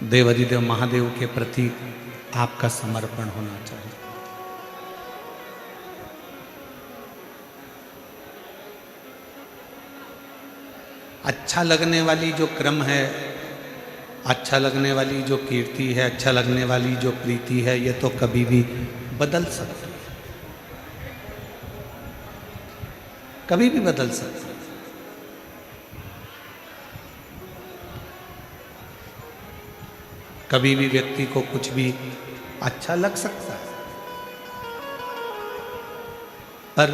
देवाधिदेव महादेव के प्रति आपका समर्पण होना चाहिए। अच्छा लगने वाली जो क्रम है, अच्छा लगने वाली जो कीर्ति है, अच्छा लगने वाली जो प्रीति है, ये तो कभी भी बदल सकती है, कभी भी बदल सकती है। कभी भी व्यक्ति को कुछ भी अच्छा लग सकता है, पर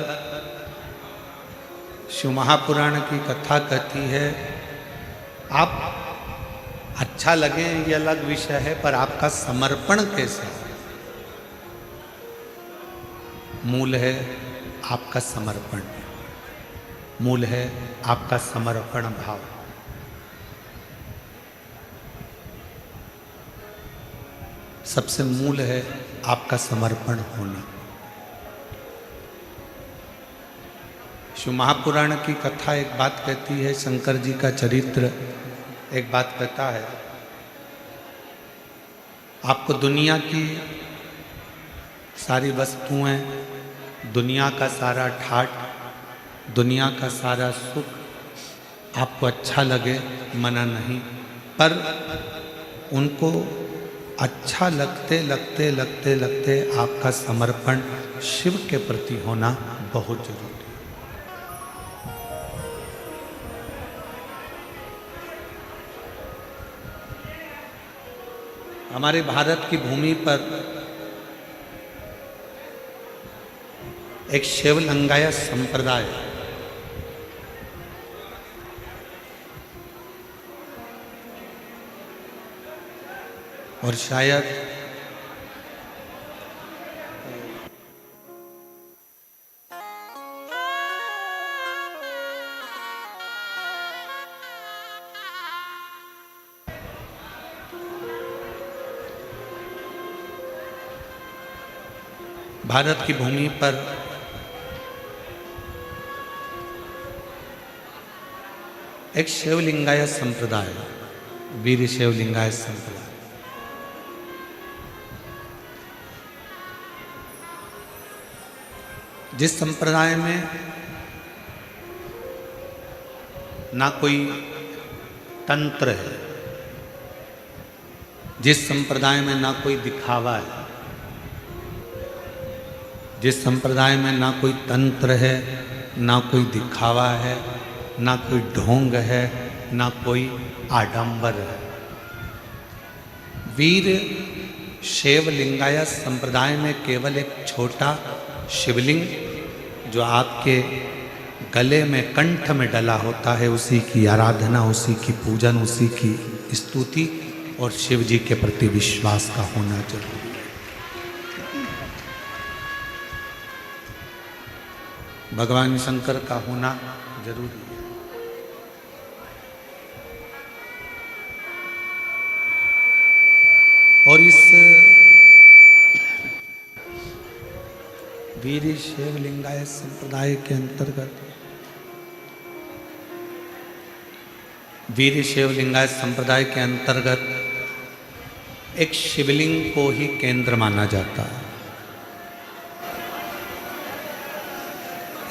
शिव महापुराण की कथा कहती है आप अच्छा लगे ये अलग विषय है, पर आपका समर्पण कैसे है? मूल है आपका समर्पण, मूल है आपका समर्पण भाव। सबसे मूल है आपका समर्पण होना। शिव महापुराण की कथा एक बात कहती है, शंकर जी का चरित्र एक बात कहता है, आपको दुनिया की सारी वस्तुएं, दुनिया का सारा ठाट, दुनिया का सारा सुख आपको अच्छा लगे, मना नहीं, पर उनको अच्छा लगते लगते लगते लगते आपका समर्पण शिव के प्रति होना बहुत जरूरी है। हमारे भारत की भूमि पर एक शिव लिंगायत संप्रदाय है, और शायद भारत की भूमि पर एक शिव लिंगायत संप्रदाय, वीर शिव लिंगायत संप्रदाय, जिस संप्रदाय में ना कोई तंत्र है, जिस संप्रदाय में ना कोई दिखावा है, जिस संप्रदाय में ना कोई तंत्र है, ना कोई दिखावा है, ना कोई ढोंग है, ना कोई आडंबर है। वीर शैव लिंगायत संप्रदाय में केवल एक छोटा शिवलिंग जो आपके गले में, कंठ में डला होता है, उसी की आराधना, उसी की पूजन, उसी की स्तुति और शिव जी के प्रति विश्वास का होना जरूरी है। भगवान शंकर का होना जरूरी है। और इस वीर शैव लिंगायत संप्रदाय के अंतर्गत, वीर शैव लिंगायत संप्रदाय के अंतर्गत एक शिवलिंग को ही केंद्र माना जाता है।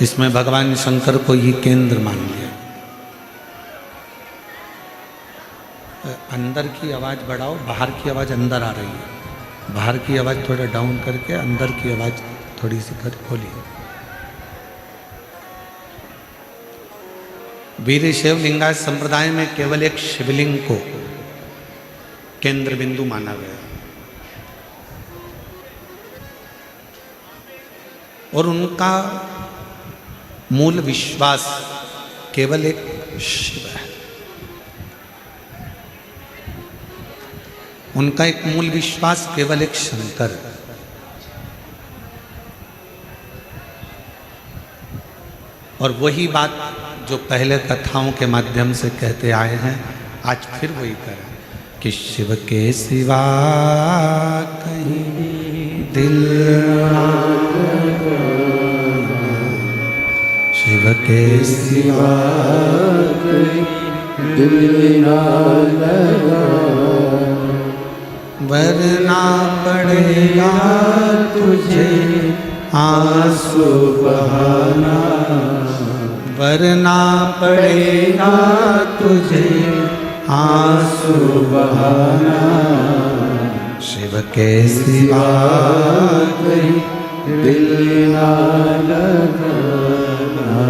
इसमें भगवान शंकर को ही केंद्र मान लिया। अंदर की आवाज़ बढ़ाओ, बाहर की आवाज़ अंदर आ रही है। बाहर की आवाज़ थोड़ा डाउन करके अंदर की आवाज़ थोड़ी सी कर खोलिए। वीर शैव लिंगायत संप्रदाय में केवल एक शिवलिंग को केंद्र बिंदु माना गया, और उनका मूल विश्वास केवल एक शिव है। उनका एक मूल विश्वास केवल एक शंकर है। और वही बात जो पहले कथाओं के माध्यम से कहते आए हैं, आज फिर वही करें कि शिव के सिवा कहीं दिल, शिव के सिवा कहीं दिल ना लगा, वरना पड़ेगा तुझे आंसू बहाना, वरना पड़ेगा तुझे आंसू बहाना। शिव के सिवा कहीं दिल ना लगाना,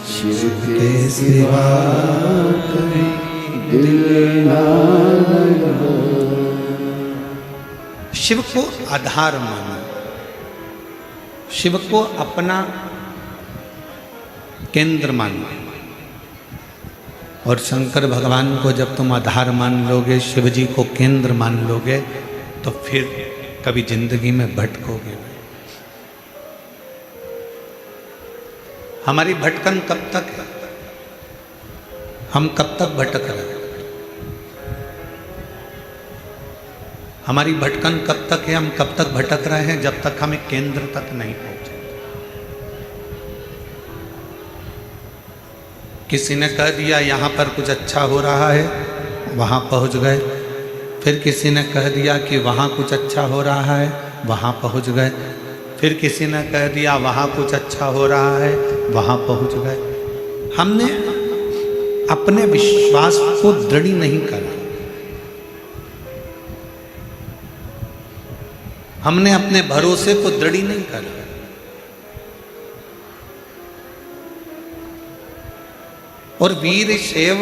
शिव के सिवा कहीं दिल ना लगाना। शिव को आधार मानो, शिव को अपना केंद्र मानो। और शंकर भगवान को जब तुम आधार मान लोगे, शिव जी को केंद्र मान लोगे, तो फिर कभी जिंदगी में भटकोगे। हमारी भटकन कब तक है? हम कब तक भटक रहे हैं? हमारी भटकन कब तक है? हम कब तक भटक रहे हैं? जब तक हमें केंद्र तक नहीं पहुंचे। किसी ने कह दिया यहाँ पर कुछ अच्छा हो रहा है, वहाँ पहुँच गए। फिर किसी ने कह दिया कि वहाँ कुछ अच्छा हो रहा है, वहाँ पहुँच गए। फिर किसी ने कह दिया वहाँ कुछ अच्छा हो रहा है, वहाँ पहुँच गए। हमने अपने विश्वास को दृढ़ नहीं करा, हमने अपने भरोसे को दृढ़ नहीं करा। और वीर शैव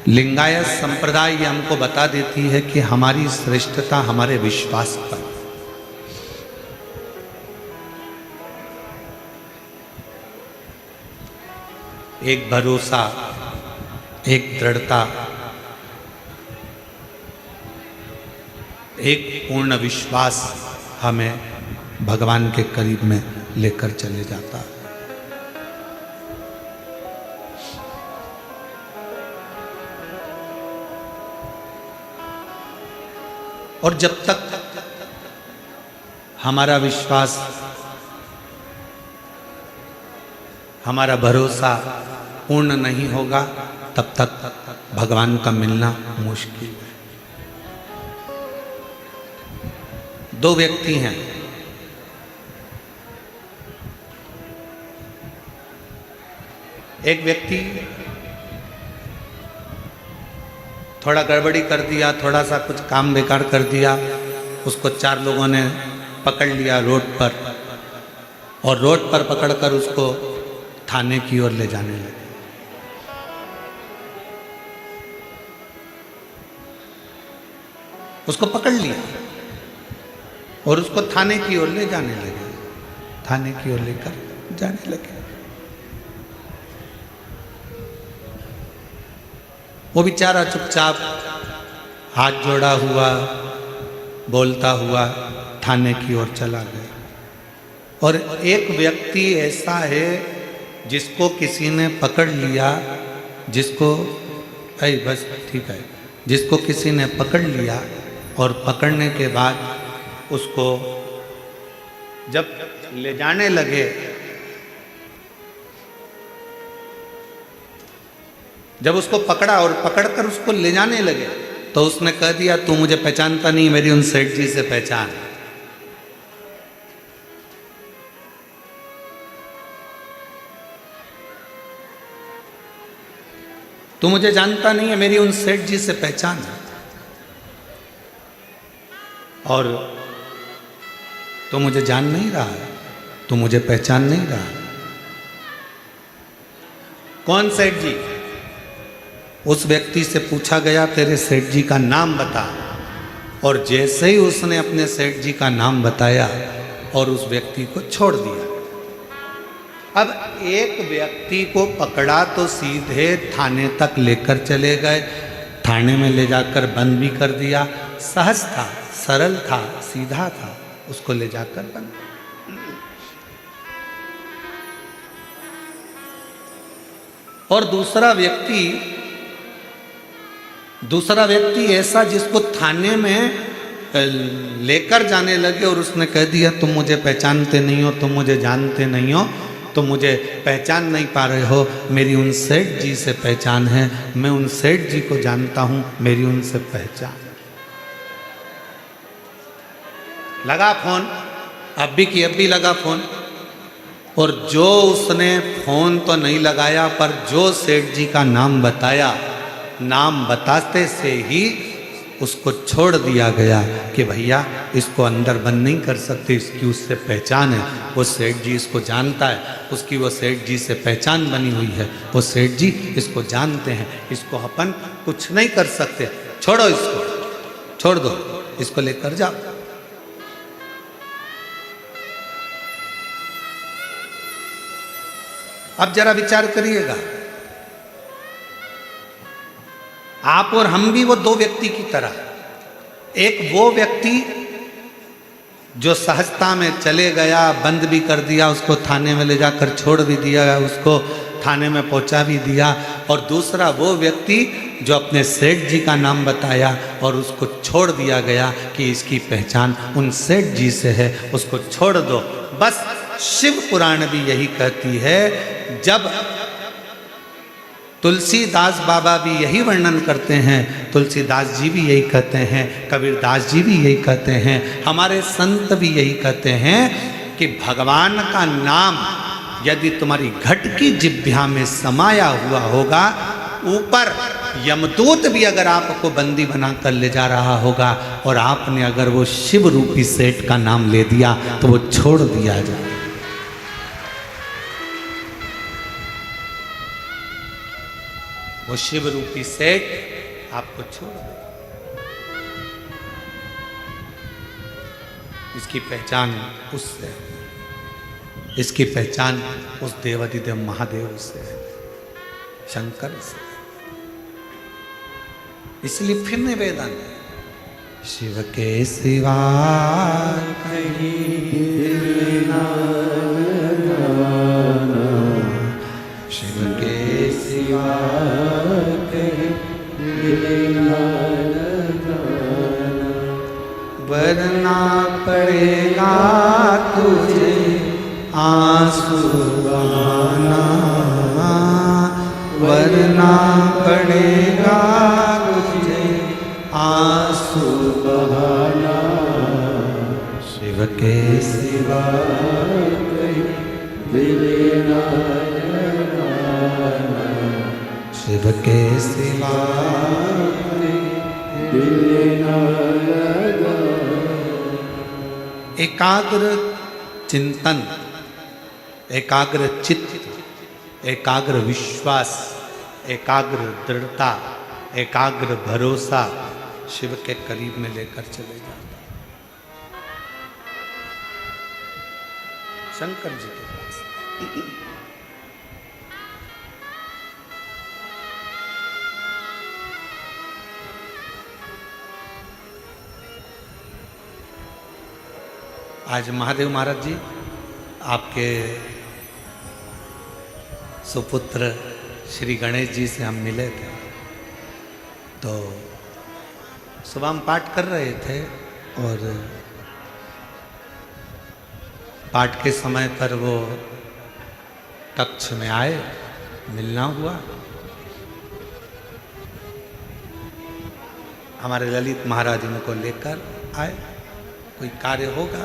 लिंगायत संप्रदाय ये हमको बता देती है कि हमारी श्रेष्ठता हमारे विश्वास पर। एक भरोसा, एक दृढ़ता, एक पूर्ण विश्वास हमें भगवान के करीब में लेकर चले जाता है। और जब तक हमारा विश्वास, हमारा भरोसा पूर्ण नहीं होगा, तब तक भगवान का मिलना मुश्किल है। दो व्यक्ति हैं, एक व्यक्ति थोड़ा गड़बड़ी कर दिया, थोड़ा सा कुछ काम बेकार कर दिया, उसको चार लोगों ने पकड़ लिया रोड पर, और रोड पर पकड़कर उसको थाने की ओर ले जाने लगे। उसको पकड़ लिया और उसको थाने की ओर ले जाने लगे, थाने की ओर लेकर जाने लगे। वो बेचारा चुपचाप हाथ जोड़ा हुआ, बोलता हुआ थाने की ओर चला गया। और एक व्यक्ति ऐसा है जिसको किसी ने पकड़ लिया, जिसको बस ठीक है, जिसको किसी ने पकड़ लिया, और पकड़ने के बाद उसको जब ले जाने लगे, जब उसको पकड़ा और पकड़कर उसको ले जाने लगे, तो उसने कह दिया तू मुझे पहचानता नहीं, मेरी उन सेठ जी से पहचान। तू मुझे जानता नहीं है, मेरी उन सेठ जी से पहचान है। और तू मुझे जान नहीं रहा, तू मुझे पहचान नहीं रहा। कौन सेठ जी? उस व्यक्ति से पूछा गया तेरे सेठ जी का नाम बता, और जैसे ही उसने अपने सेठ जी का नाम बताया और उस व्यक्ति को छोड़ दिया। अब एक व्यक्ति को पकड़ा तो सीधे थाने तक लेकर चले गए, थाने में ले जाकर बंद भी कर दिया। सहज था, सरल था, सीधा था, उसको ले जाकर बंद। और दूसरा व्यक्ति ऐसा जिसको थाने में लेकर जाने लगे और उसने कह दिया तुम मुझे पहचानते नहीं हो, तुम मुझे जानते नहीं हो, तुम मुझे पहचान नहीं पा रहे हो, मेरी उन सेठ जी से पहचान है, मैं उन सेठ जी को जानता हूँ, मेरी उनसे पहचान। लगा फोन, अब भी लगा फोन, और जो उसने फोन तो नहीं लगाया पर जो सेठ जी का नाम बताया, नाम बताते से ही उसको छोड़ दिया गया कि भैया इसको अंदर बंद नहीं कर सकते, इसकी उससे पहचान है, वो सेठ जी इसको जानता है, उसकी वो सेठ जी से पहचान बनी हुई है, वो सेठ जी इसको जानते हैं, इसको अपन कुछ नहीं कर सकते, छोड़ो इसको, छोड़ दो, इसको लेकर जाओ। अब जरा विचार करिएगा, आप और हम भी वो दो व्यक्ति की तरह, एक वो व्यक्ति जो सहजता में चले गया, बंद भी कर दिया, उसको थाने में ले जाकर छोड़ भी दिया, उसको थाने में पहुंचा भी दिया, और दूसरा वो व्यक्ति जो अपने सेठ जी का नाम बताया और उसको छोड़ दिया गया कि इसकी पहचान उन सेठ जी से है, उसको छोड़ दो। बस शिव पुराण भी यही कहती है, जब तुलसीदास बाबा भी यही वर्णन करते हैं, तुलसीदास जी भी यही कहते हैं, कबीरदास जी भी यही कहते हैं, हमारे संत भी यही कहते हैं कि भगवान का नाम यदि तुम्हारी घट की जिह्वा में समाया हुआ होगा, ऊपर यमदूत भी अगर आपको बंदी बनाकर ले जा रहा होगा और आपने अगर वो शिव रूपी सेठ का नाम ले दिया तो वो छोड़ दिया जाए। वो शिव रूपी सेठ आपको छोड़ दे। इसकी पहचान उससे, इसकी पहचान उस देवाधिदेव महादेव से, शंकर से। इसलिए फिर निवेदन, शिव के सिवा कहीं ना, शिव के सिवा वरना पड़ेगा तुझे आंसू बहाना, वरना पड़ेगा तुझे आंसू बहाना, शिव के सिवा दिल ना लगाना, शिव के सिवा दिल ना लगाना। एकाग्र चिंतन, एकाग्र चित्त, एकाग्र विश्वास, एकाग्र दृढ़ता, एकाग्र भरोसा शिव के करीब में लेकर चले जाता है, शंकर जी के पास। आज महादेव महाराज जी आपके सुपुत्र श्री गणेश जी से हम मिले थे, तो सुबह हम पाठ कर रहे थे और पाठ के समय पर वो कक्ष में आए, मिलना हुआ। हमारे ललित महाराज उनको लेकर आए, कोई कार्य होगा।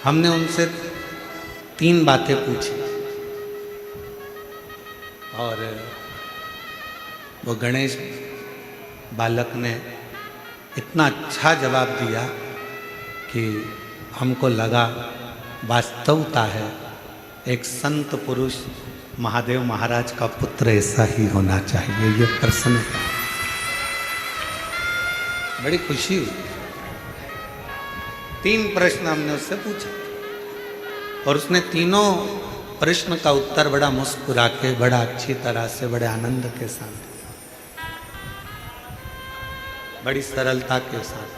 हमने उनसे 3 बातें पूछी और वो गणेश बालक ने इतना अच्छा जवाब दिया कि हमको लगा वास्तवता है, एक संत पुरुष महादेव महाराज का पुत्र ऐसा ही होना चाहिए। ये प्रश्न है, बड़ी खुशी हुई। 3 प्रश्न हमने उससे पूछे और उसने तीनों प्रश्न का उत्तर बड़ा मुस्कुरा के, बड़ा अच्छी तरह से, बड़े आनंद के साथ, बड़ी सरलता के साथ।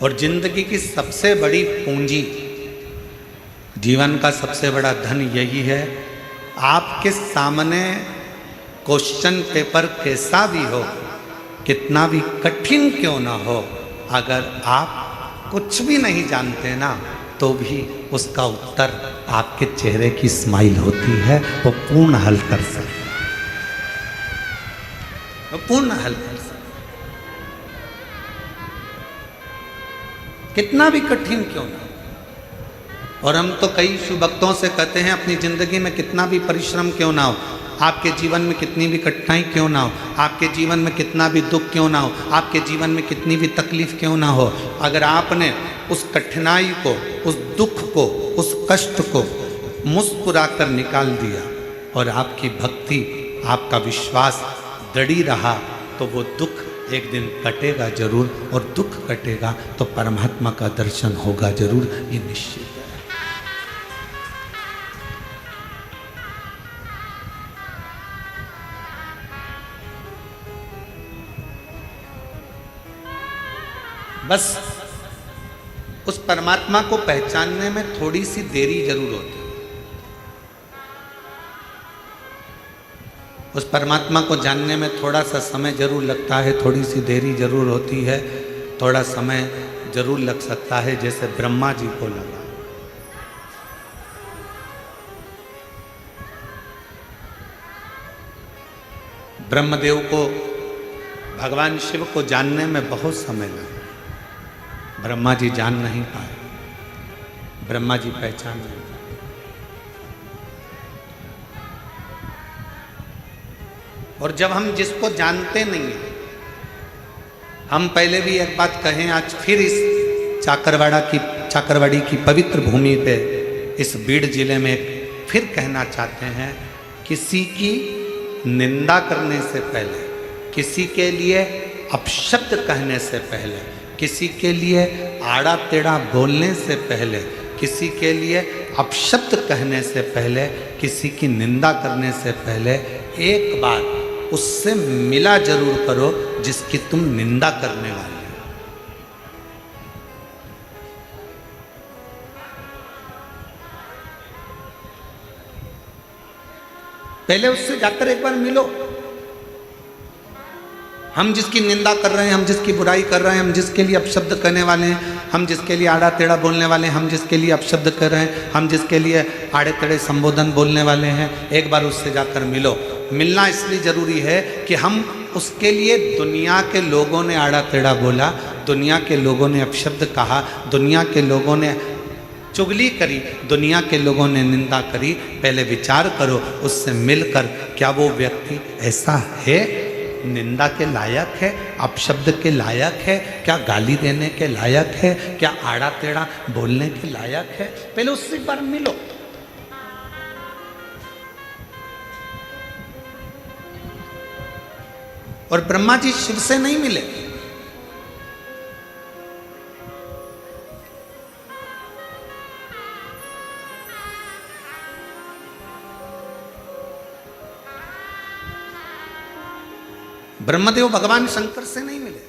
और जिंदगी की सबसे बड़ी पूंजी, जीवन का सबसे बड़ा धन यही है, आपके सामने क्वेश्चन पेपर कैसा भी हो, कितना भी कठिन क्यों ना हो, अगर आप कुछ भी नहीं जानते ना, तो भी उसका उत्तर आपके चेहरे की स्माइल होती है, वो पूर्ण हल कर सकता है, वो पूर्ण हल कर सकता है, कितना भी कठिन क्यों ना। और हम तो कई शिव भक्तों से कहते हैं अपनी जिंदगी में कितना भी परिश्रम क्यों ना हो, आपके जीवन में कितनी भी कठिनाई क्यों ना हो, आपके जीवन में कितना भी दुख क्यों ना हो, आपके जीवन में कितनी भी तकलीफ क्यों ना हो, अगर आपने उस कठिनाई को, उस दुख को, उस कष्ट को मुस्कुरा कर निकाल दिया और आपकी भक्ति, आपका विश्वास दृढ़ रहा, तो वो दुख एक दिन कटेगा जरूर, और दुख कटेगा तो परमात्मा का दर्शन होगा जरूर, ये निश्चित है। बस उस परमात्मा को पहचानने में थोड़ी सी देरी जरूर होती है, उस परमात्मा को जानने में थोड़ा सा समय जरूर लगता है, थोड़ी सी देरी जरूर होती है, थोड़ा समय जरूर लग सकता है, जैसे ब्रह्मा जी को लगा। ब्रह्मदेव को, भगवान शिव को जानने में बहुत समय लगा, ब्रह्मा जी जान नहीं पाए, ब्रह्मा जी पहचान नहीं पाए। और जब हम जिसको जानते नहीं हैं, हम पहले भी एक बात कहें, आज फिर इस चाकरवाड़ी की पवित्र भूमि पे, इस बीड़ जिले में फिर कहना चाहते हैं, किसी की निंदा करने से पहले, किसी के लिए अपशब्द कहने से पहले, किसी के लिए आड़ा टेढ़ा बोलने से पहले, किसी के लिए अपशब्द कहने से पहले, किसी की निंदा करने से पहले एक बार उससे मिला जरूर करो जिसकी तुम निंदा करने वाले हो। पहले उससे जाकर एक बार मिलो। हम जिसकी निंदा कर रहे हैं, हम जिसकी बुराई कर रहे हैं, हम जिसके लिए अपशब्द कहने वाले हैं, हम जिसके लिए आड़ा टेढ़ा बोलने वाले हैं, हम जिसके लिए अपशब्द कर रहे हैं, हम जिसके लिए आड़े टेढ़े संबोधन बोलने वाले हैं, एक बार उससे जाकर मिलो। मिलना इसलिए ज़रूरी है कि हम उसके लिए, दुनिया के लोगों ने आड़ा टेढ़ा बोला, दुनिया के लोगों ने अपशब्द कहा, दुनिया के लोगों ने चुगली करी, दुनिया के लोगों ने निंदा करी, पहले विचार करो उससे मिलकर, क्या वो व्यक्ति ऐसा है, निंदा के लायक है, अपशब्द के लायक है, क्या गाली देने के लायक है, क्या आड़ा टेढ़ा बोलने के लायक है? पहले उससे एक बार मिलो। और ब्रह्मा जी शिव से नहीं मिले, ब्रह्मदेव भगवान शंकर से नहीं मिले।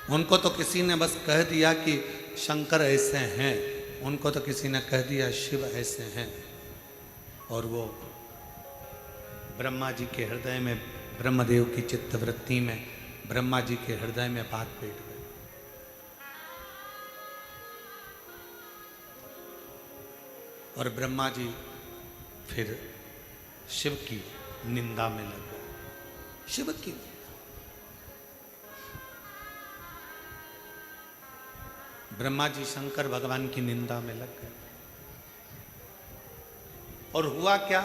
उनको तो किसी ने बस कह दिया कि शंकर ऐसे हैं, उनको तो किसी ने कह दिया शिव ऐसे हैं, और वो ब्रह्मा जी के हृदय में, ब्रह्मदेव की चित्तवृत्ति में, ब्रह्मा जी के हृदय में बात बैठ गई। और ब्रह्मा जी फिर शिव की निंदा में लग गए, शिव की निंदा। ब्रह्मा जी शंकर भगवान की निंदा में लग गए। और हुआ क्या,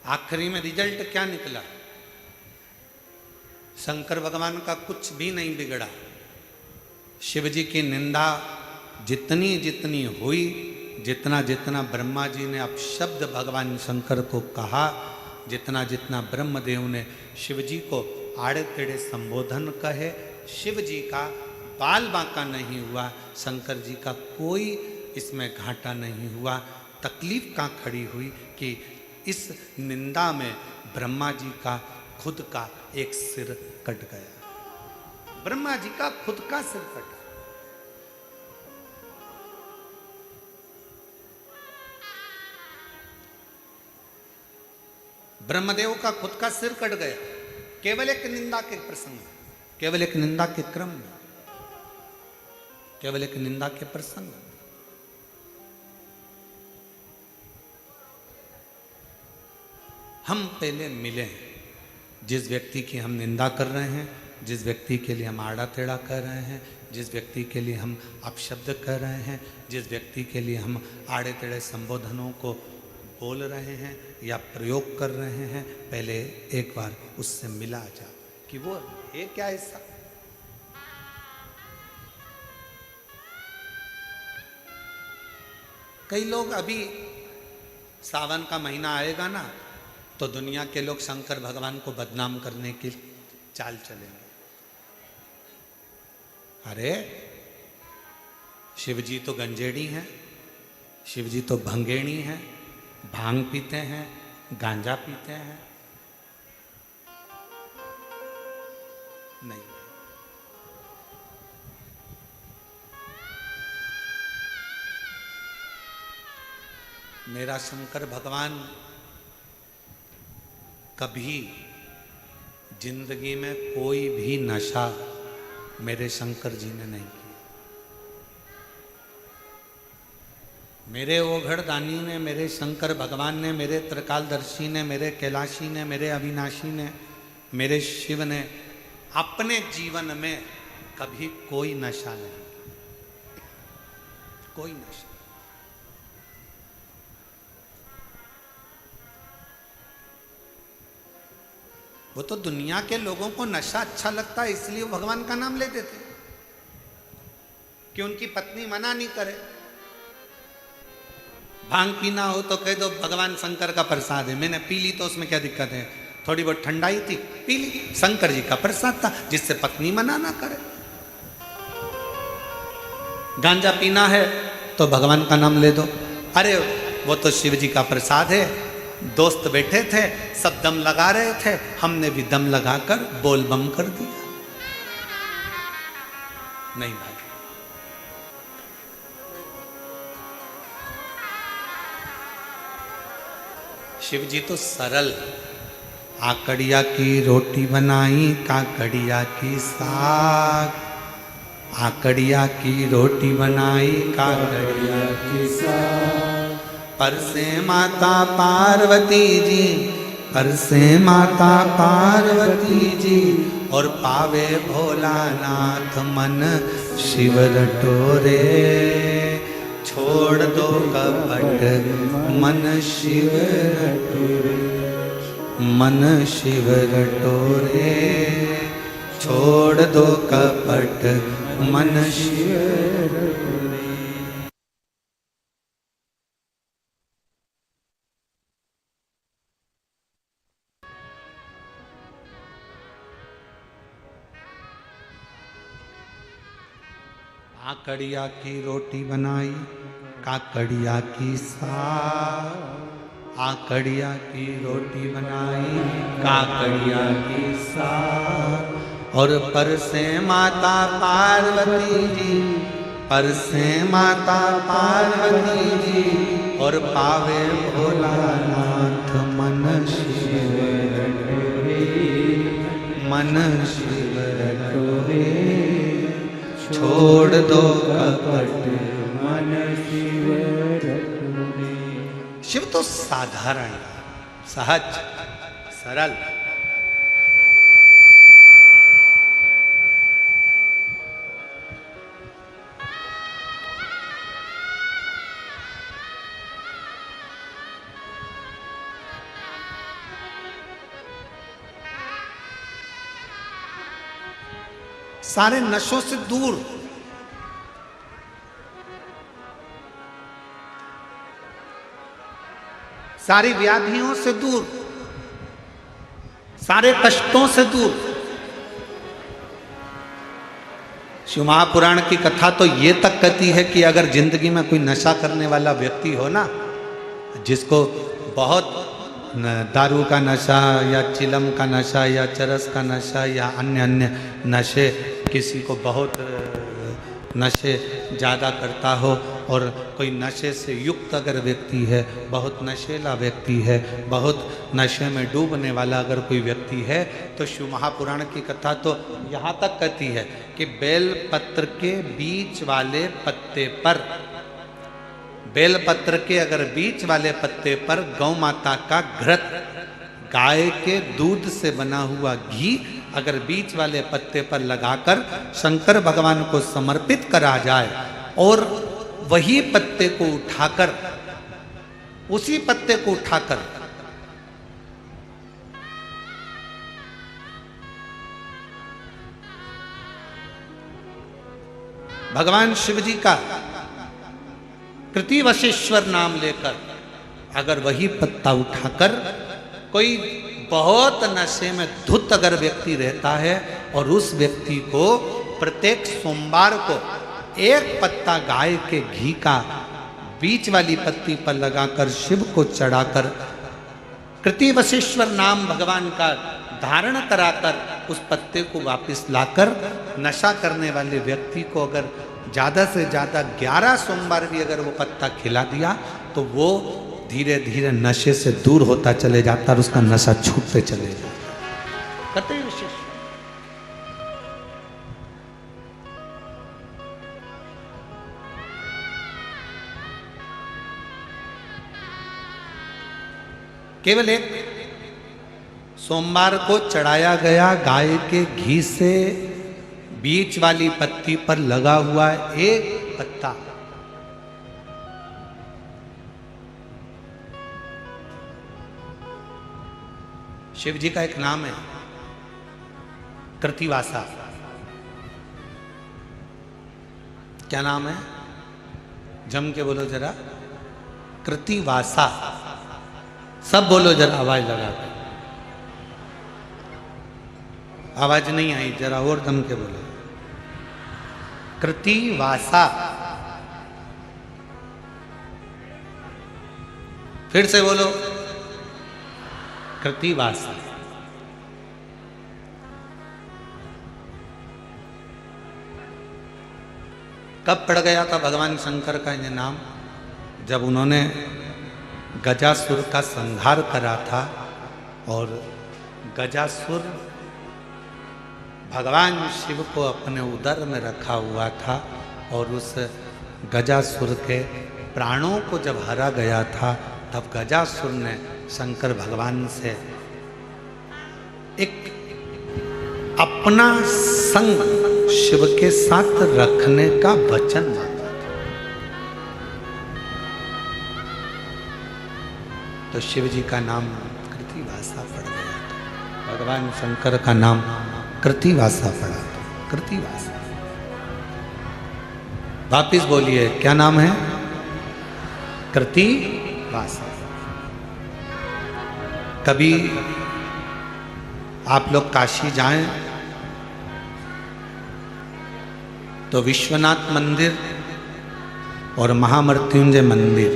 आखिरी में रिजल्ट क्या निकला? शंकर भगवान का कुछ भी नहीं बिगड़ा। शिव जी की निंदा जितनी जितनी हुई, जितना जितना ब्रह्मा जी ने अपशब्द भगवान शंकर को कहा, जितना जितना ब्रह्मदेव ने शिव जी को आड़े टेढ़े संबोधन कहे, शिव जी का बाल बांका नहीं हुआ, शंकर जी का कोई इसमें घाटा नहीं हुआ। तकलीफ कहाँ खड़ी हुई कि इस निंदा में ब्रह्मा जी का खुद का एक सिर कट गया, ब्रह्मा जी का खुद का सिर कट गया। ब्रह्मदेव का खुद का सिर कट गया। केवल एक निंदा के प्रसंग में, केवल एक निंदा के क्रम में, केवल एक निंदा के प्रसंग में। हम पहले मिले, जिस व्यक्ति की हम निंदा कर रहे हैं, जिस व्यक्ति के लिए हम आड़ा टेढ़ा कर रहे हैं, जिस व्यक्ति के लिए हम अपशब्द कर रहे हैं, जिस व्यक्ति के लिए हम आड़े टेढ़े संबोधनों को बोल रहे हैं या प्रयोग कर रहे हैं, पहले एक बार उससे मिला जा कि वो है क्या ऐसा। कई लोग अभी सावन का महीना आएगा ना तो दुनिया के लोग शंकर भगवान को बदनाम करने की चाल चलेंगे। अरे शिवजी तो गंजेड़ी हैं, शिवजी तो भंगेड़ी हैं, भांग पीते हैं, गांजा पीते हैं। नहीं, मेरा शंकर भगवान कभी जिंदगी में कोई भी नशा मेरे शंकर जी ने नहीं किया। मेरे ओघड़दानी ने, मेरे शंकर भगवान ने, मेरे त्रिकालदर्शी ने, मेरे कैलाशी ने, मेरे अविनाशी ने, मेरे शिव ने अपने जीवन में कभी कोई नशा नहीं किया, कोई नशा। वो तो दुनिया के लोगों को नशा अच्छा लगता है इसलिए भगवान का नाम लेते थे कि उनकी पत्नी मना नहीं करे। भांग पीना हो तो कह दो भगवान शंकर का प्रसाद है, मैंने पी ली तो उसमें क्या दिक्कत है, थोड़ी बहुत ठंडाई थी पी ली, शंकर जी का प्रसाद था जिससे पत्नी मना ना करे। गांजा पीना है तो भगवान का नाम ले दो, अरे वो तो शिव जी का प्रसाद है। दोस्त बैठे थे, सब दम लगा रहे थे, हमने भी दम लगाकर बोल बम कर दिया। नहीं भाई, शिव जी तो सरल। आकड़िया की रोटी बनाई, काकड़िया की साग, आकड़िया की रोटी बनाई, काकड़िया की साग। पर से माता पार्वती जी, पर से माता पार्वती जी, और पावे भोलानाथ मन शिव रटोरे। छोड़ दो कपट मन शिव रटोरे, मन शिव रटोरे। छोड़ दो कपट मन शिव रटोरे। आकड़िया की रोटी बनाई, काकड़िया की साग। आकड़िया की रोटी बनाई, काकड़िया की साग। और पर से माता पार्वती जी, पर से माता पार्वती जी, और पावे भोलानाथ मन शिव रटोरे, मन शिव रटोरे। छोड़ दो कपट मन शिव रटोरे। शिव तो साधारण, सहज, सरल। सारे नशों से दूर, सारी व्याधियों से दूर, सारे कष्टों से दूर। शिव महापुराण की कथा तो ये तक कहती है कि अगर जिंदगी में कोई नशा करने वाला व्यक्ति हो ना, जिसको बहुत दारू का नशा या चिलम का नशा या चरस का नशा या अन्य अन्य नशे, किसी को बहुत नशे ज़्यादा करता हो, और कोई नशे से युक्त अगर व्यक्ति है, बहुत नशेला व्यक्ति है, बहुत नशे में डूबने वाला अगर कोई व्यक्ति है, तो शिव महापुराण की कथा तो यहाँ तक कहती है कि बेलपत्र के बीच वाले पत्ते पर, बेलपत्र के अगर बीच वाले पत्ते पर गौ माता का घृत, गाय के दूध से बना हुआ घी अगर बीच वाले पत्ते पर लगाकर शंकर भगवान को समर्पित करा जाए, और वही पत्ते को उठाकर, उसी पत्ते को उठाकर भगवान शिव जी का कृतिवशेश्वर नाम लेकर अगर वही पत्ता उठाकर कोई बहुत नशे में धुत अगर व्यक्ति रहता है, और उस व्यक्ति को प्रत्येक सोमवार को एक पत्ता गाय के घी का बीच वाली पत्ती पर लगाकर शिव को चढ़ाकर कृतिवशेश्वर नाम भगवान का धारण कराकर उस पत्ते को वापस लाकर नशा करने वाले व्यक्ति को अगर ज़्यादा से ज़्यादा 11 सोमवार भी अगर वो पत्ता खिला दिया, तो वो धीरे धीरे नशे से दूर होता चले जाता और उसका नशा छूटते चले जाता। कतई विशेष केवल एक सोमवार को चढ़ाया गया गाय के घी से बीच वाली पत्ती पर लगा हुआ एक पत्ता, शिव जी का एक नाम है कृतिवासा। क्या नाम है? जम के बोलो जरा, कृतिवासा। सब बोलो जरा आवाज लगाकर। आवाज नहीं आई, जरा और दम के बोलो। कृतिवासा। फिर से बोलो, कृतिवासा। कब पड़ गया था भगवान शंकर का ये नाम? जब उन्होंने गजासुर का संहार करा था, और गजासुर भगवान शिव को अपने उदर में रखा हुआ था, और उस गजासुर के प्राणों को जब हरा गया था, तब गजासुर ने शंकर भगवान से एक अपना संग शिव के साथ रखने का वचन मांगा था। तो शिव जी का नाम कृतिवासा पड़ गया था, भगवान शंकर का नाम कृतिवासा पड़ा था। कृतिवासा। वापिस बोलिए, क्या नाम है? कृतिवासा। कभी आप लोग काशी जाएं तो विश्वनाथ मंदिर और महामृत्युंजय मंदिर,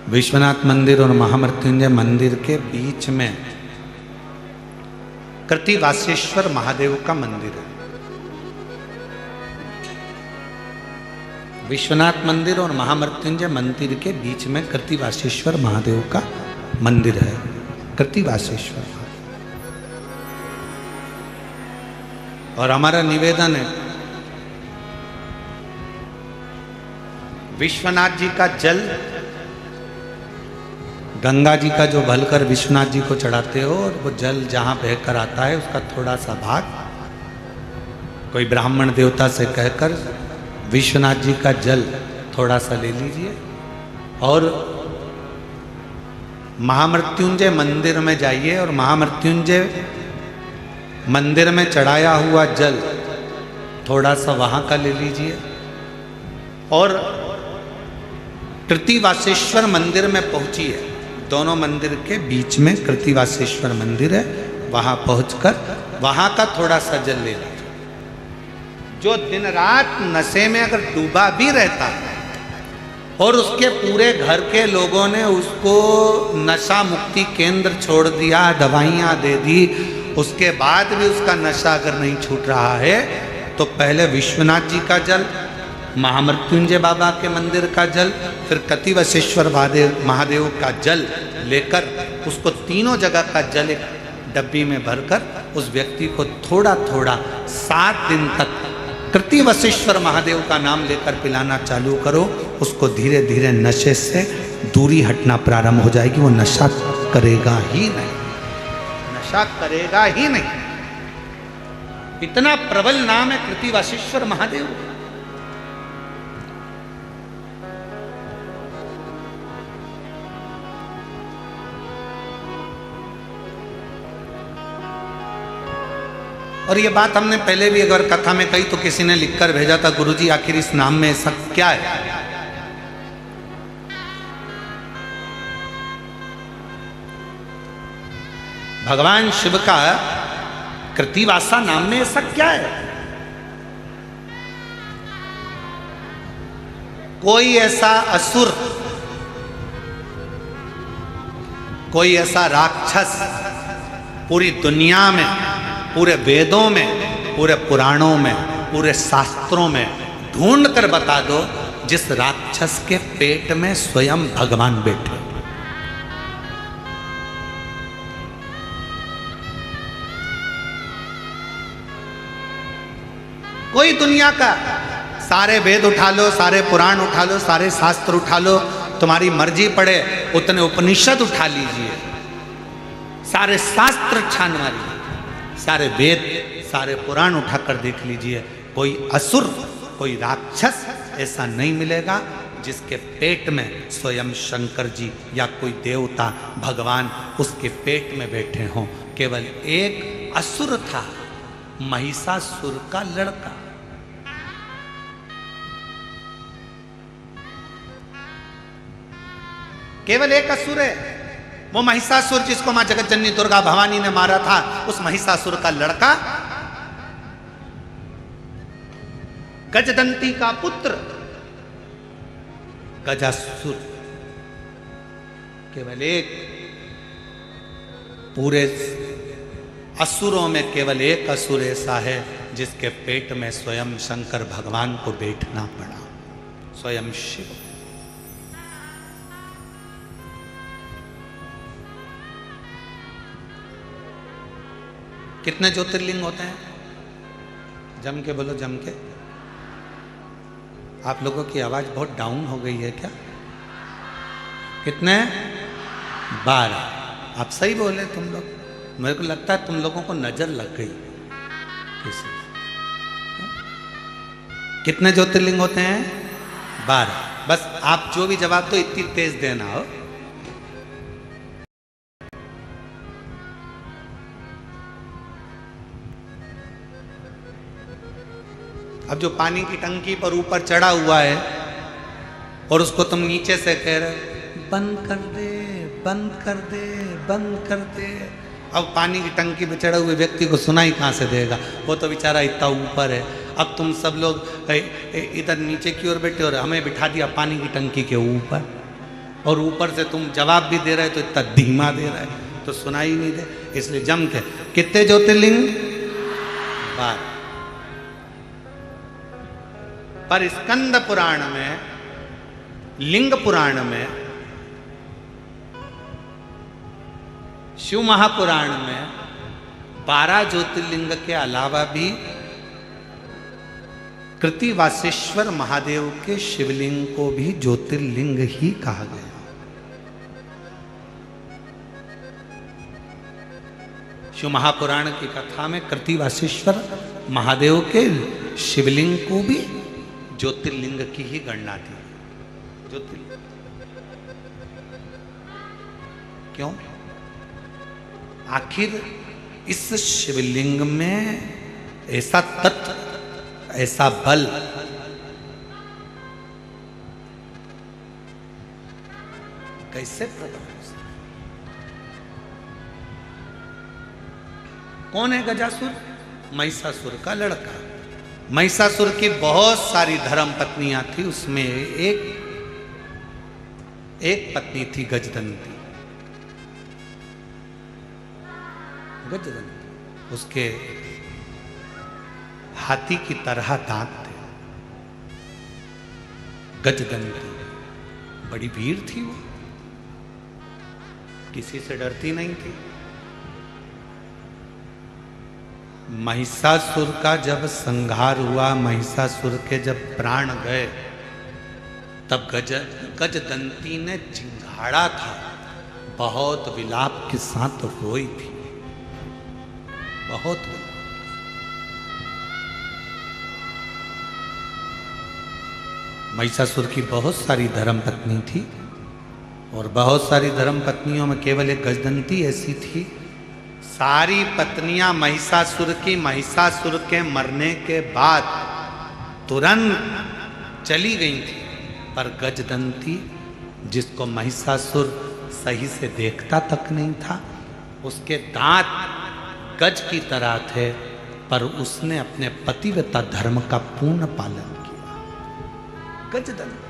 विश्वनाथ मंदिर और महामृत्युंजय मंदिर के बीच में कृतिवासेश्वर महादेव का मंदिर है। विश्वनाथ मंदिर और महामृत्युंजय मंदिर के बीच में कृतिवासेश्वर महादेव का मंदिर है। कृतिवासेश्वर। और हमारा निवेदन है, विश्वनाथ जी का जल, गंगा जी का जो भलकर विश्वनाथ जी को चढ़ाते हो, और वो जल जहां बहकर आता है उसका थोड़ा सा भाग कोई ब्राह्मण देवता से कहकर विश्वनाथ जी का जल थोड़ा सा ले लीजिए, और महामृत्युंजय मंदिर में जाइए, और महामृत्युंजय मंदिर में चढ़ाया हुआ जल थोड़ा सा वहां का ले लीजिए, और कृतिवासेश्वर मंदिर में पहुंचिए। दोनों मंदिर के बीच में कृतिवासेश्वर मंदिर है, वहां पहुंचकर वहां का थोड़ा सा जल ले लीजिए। जो दिन रात नशे में अगर डूबा भी रहता है, और उसके पूरे घर के लोगों ने उसको नशा मुक्ति केंद्र छोड़ दिया, दवाइयाँ दे दी, उसके बाद भी उसका नशा अगर नहीं छूट रहा है, तो पहले विश्वनाथ जी का जल, महामृत्युंजय बाबा के मंदिर का जल, फिर कतिवसेश्वर महादेव का जल लेकर उसको तीनों जगह का जल एक डब्बी में भरकर उस व्यक्ति को थोड़ा थोड़ा 7 दिन तक कृतिवसेश्वर महादेव का नाम लेकर पिलाना चालू करो। उसको धीरे धीरे नशे से दूरी हटना प्रारंभ हो जाएगी। वो नशा करेगा ही नहीं, नशा करेगा ही नहीं। इतना प्रबल नाम है कृतिवसेश्वर महादेव। और ये बात हमने पहले भी अगर कथा में कही तो किसी ने लिखकर भेजा था, गुरुजी आखिर इस नाम में ऐसा क्या है? भगवान शिव का कृतिवासा नाम में ऐसा क्या है? कोई ऐसा असुर, कोई ऐसा राक्षस पूरी दुनिया में, पूरे वेदों में, पूरे पुराणों में, पूरे शास्त्रों में ढूंढ कर बता दो जिस राक्षस के पेट में स्वयं भगवान बैठे। कोई दुनिया का सारे वेद उठा लो, सारे पुराण उठा लो, सारे शास्त्र उठा लो, तुम्हारी मर्जी पड़े उतने उपनिषद उठा लीजिए, सारे शास्त्र छान मारिए, सारे वेद, सारे पुराण उठाकर देख लीजिए, कोई असुर, कोई राक्षस ऐसा नहीं मिलेगा जिसके पेट में स्वयं शंकर जी या कोई देवता भगवान उसके पेट में बैठे हों। केवल एक असुर था, महिषासुर का लड़का। केवल एक असुर है, वो महिषासुर जिसको मां जगत जननी दुर्गा भवानी ने मारा था, उस महिषासुर का लड़का गजदंती का पुत्र गजासुर। केवल एक, पूरे असुरों में केवल एक असुर ऐसा है जिसके पेट में स्वयं शंकर भगवान को बैठना पड़ा, स्वयं शिव। कितने ज्योतिर्लिंग होते हैं? जम के बोलो, जम के। आप लोगों की आवाज बहुत डाउन हो गई है क्या? कितने? 12। आप सही बोले तुम लोग, मेरे को लगता है तुम लोगों को नजर लग गई किसी। कितने ज्योतिर्लिंग होते हैं? 12। बस आप जो भी जवाब दो इतनी तेज देना हो। अब जो पानी की टंकी पर ऊपर चढ़ा हुआ है और उसको तुम नीचे से कह रहे बंद कर दे, बंद कर दे, बंद कर दे, अब पानी की टंकी पर चढ़े हुए व्यक्ति को सुनाई कहाँ से देगा? वो तो बेचारा इतना ऊपर है। अब तुम सब लोग इधर नीचे की ओर बैठे और हमें बिठा दिया पानी की टंकी के ऊपर, और ऊपर से तुम जवाब भी दे रहे तो इतना धीमा दे रहा है तो सुनाई नहीं दे। इसलिए जम के कितने ज्योतिर्लिंग? 12। पर स्कंद पुराण में, लिंग पुराण में, शिव महापुराण में 12 ज्योतिर्लिंग के अलावा भी कृतिवासेश्वर महादेव के शिवलिंग को भी ज्योतिर्लिंग ही कहा गया। शिव महापुराण की कथा में कृतिवासेश्वर महादेव के शिवलिंग को भी ज्योतिर्लिंग की ही गणना थी। ज्योतिर्लिंग क्यों? आखिर इस शिवलिंग में ऐसा तत्व, ऐसा बल, कैसे प्रकट हो सकता? कौन है गजासुर? महिषासुर का लड़का। महिषासुर की बहुत सारी धर्म पत्नियां थी, उसमें एक पत्नी थी गजदंती। गजदंती उसके हाथी की तरह दांत थे, गजदंती, बड़ी वीर थी वो, किसी से डरती नहीं थी। महिषासुर का जब संहार हुआ, महिषासुर के जब प्राण गए, तब गजदंती ने चिंगाड़ा था, बहुत विलाप के साथ रोई थी, बहुत। महिषासुर की बहुत सारी धर्मपत्नी थी, और बहुत सारी धर्मपत्नियों में केवल एक गजदंती ऐसी थी। सारी पत्नियां महिषासुर के मरने के बाद तुरंत चली गई थी, पर गजदंती, जिसको महिषासुर सही से देखता तक नहीं था, उसके दांत गज की तरह थे, पर उसने अपने पतिव्रता धर्म का पूर्ण पालन किया। गजदंती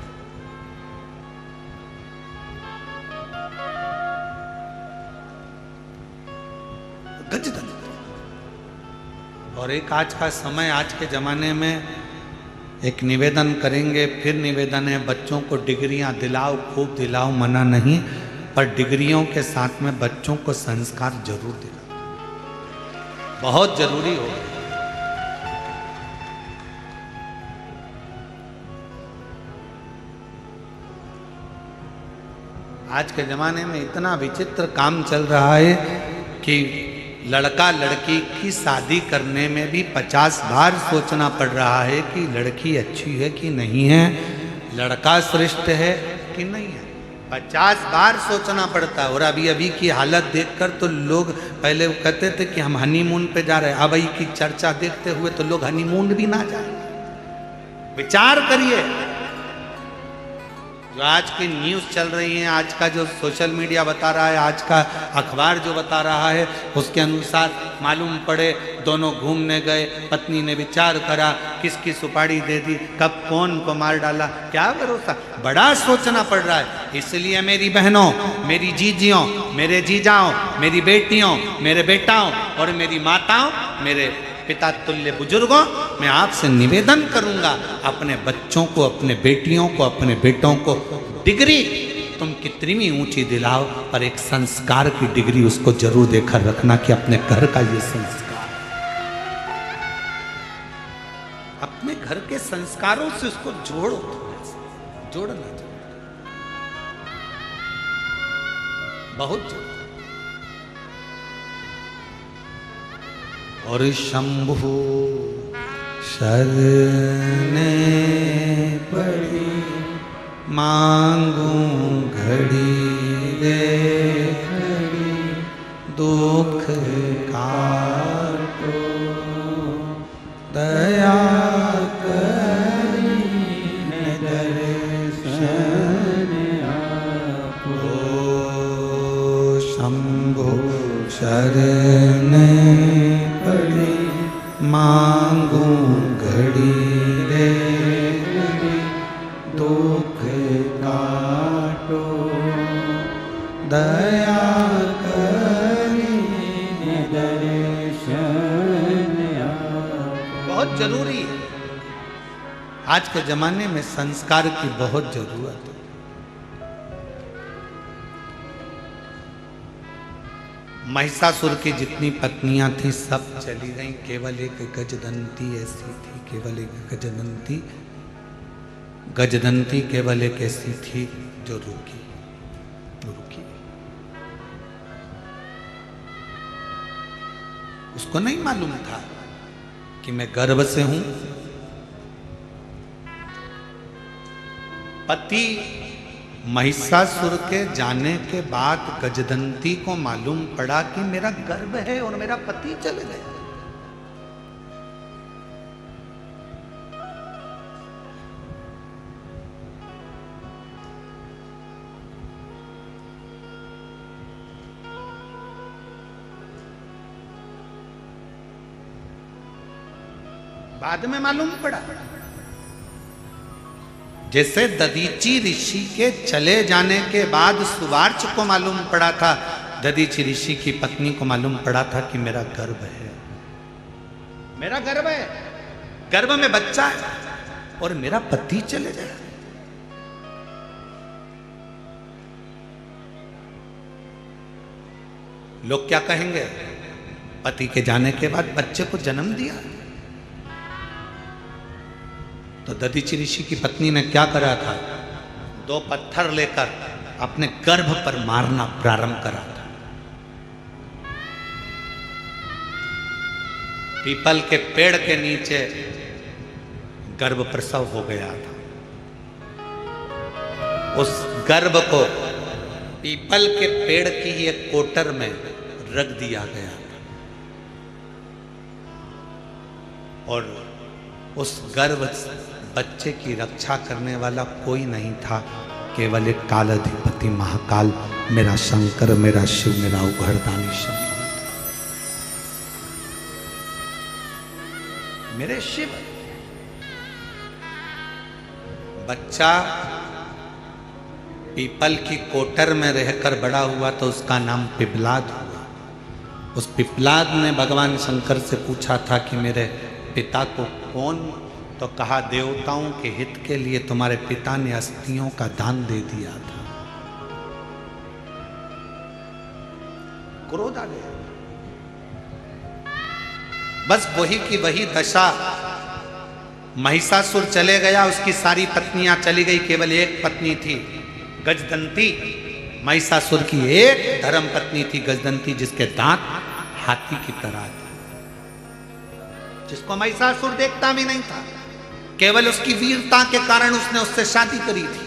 और एक आज का समय, आज के ज़माने में एक निवेदन करेंगे, फिर निवेदन है, बच्चों को डिग्रियां दिलाओ, खूब दिलाओ, मना नहीं, पर डिग्रियों के साथ में बच्चों को संस्कार जरूर दिलाओ, बहुत जरूरी हो। आज के ज़माने में इतना विचित्र काम चल रहा है कि लड़का लड़की की शादी करने में भी 50 बार सोचना पड़ रहा है कि लड़की अच्छी है कि नहीं है, लड़का श्रेष्ठ है कि नहीं है, 50 बार सोचना पड़ता है। और अभी की हालत देखकर तो लोग, पहले वो कहते थे कि हम हनीमून पे जा रहे हैं, अब की चर्चा देखते हुए तो लोग हनीमून भी ना जाए। विचार करिए, जो आज की न्यूज़ चल रही है, आज का जो सोशल मीडिया बता रहा है, आज का अखबार जो बता रहा है, उसके अनुसार मालूम पड़े दोनों घूमने गए, पत्नी ने विचार करा, किसकी सुपारी दे दी, कब कौन को मार डाला, क्या भरोसा, बड़ा सोचना पड़ रहा है। इसलिए मेरी बहनों, मेरी जीजियों, मेरे जीजाओं, मेरी बेटियों, मेरे बेटाओं और मेरी माताओं, मेरे पिता तुल्य बुजुर्गों, मैं आपसे निवेदन करूंगा, अपने बच्चों को, अपने बेटियों को, अपने बेटों को डिग्री तुम कितनी भी ऊंची दिलाओ, पर एक संस्कार की डिग्री उसको जरूर देकर रखना कि अपने घर का ये संस्कार, अपने घर के संस्कारों से उसको जोड़ो, जोड़ना बहुत जोड़ो। और शंभु शरणे पड़ी, मांगू घड़ी रे घड़ी, दुख काटो दया करी दर्शन आपो। शंभु शरणे मांगू घड़ी रे घड़ी, दुख काटो दया करी दर्शन आपो। बहुत जरूरी है, आज के जमाने में संस्कार की बहुत जरूरत है। महिषासुर की जितनी पत्नियां थी सब चली गईं, केवल एक गजदंती ऐसी थी, केवल एक गजदंती, गजदंती केवल एक ऐसी थी जो रुकी, रुकी। उसको नहीं मालूम था कि मैं गर्भ से हूं। पति महिषासुर के जाने के बाद गजदंती को मालूम पड़ा कि मेरा गर्भ है और मेरा पति चले गए। बाद में मालूम पड़ा, जैसे दधीची ऋषि के चले जाने के बाद सुवार्च को मालूम पड़ा था, दधीची ऋषि की पत्नी को मालूम पड़ा था कि मेरा गर्भ है, मेरा गर्भ है। गर्भ में बच्चा है और मेरा पति चले जाए। लोग क्या कहेंगे? पति के जाने के बाद बच्चे को जन्म दिया। तो दधीचि ऋषि की पत्नी ने क्या करा था? 2 पत्थर लेकर अपने गर्भ पर मारना प्रारंभ करा था। पीपल के पेड़ के नीचे गर्भ प्रसव हो गया था। उस गर्भ को पीपल के पेड़ की ही एक कोटर में रख दिया गया था और उस गर्भ बच्चे की रक्षा करने वाला कोई नहीं था, केवल एक कालाधिपति महाकाल मेरा शंकर, मेरा शिव, मेरा उघड़दानी शंकर, मेरे शिव। बच्चा पीपल की कोटर में रहकर बड़ा हुआ तो उसका नाम पिपलाद हुआ। उस पिपलाद ने भगवान शंकर से पूछा था कि मेरे पिता को कौन? तो कहा देवताओं के हित के लिए तुम्हारे पिता ने अस्थियों का दान दे दिया था। क्रोध आ गया। बस वही की वही दशा। महिषासुर चले गया, उसकी सारी पत्नियां चली गई, केवल एक पत्नी थी गजदंती। महिषासुर की एक धर्म पत्नी थी गजदंती, जिसके दांत हाथी की तरह थे, जिसको महिषासुर देखता भी नहीं था। केवल उसकी वीरता के कारण उसने उससे शादी करी थी।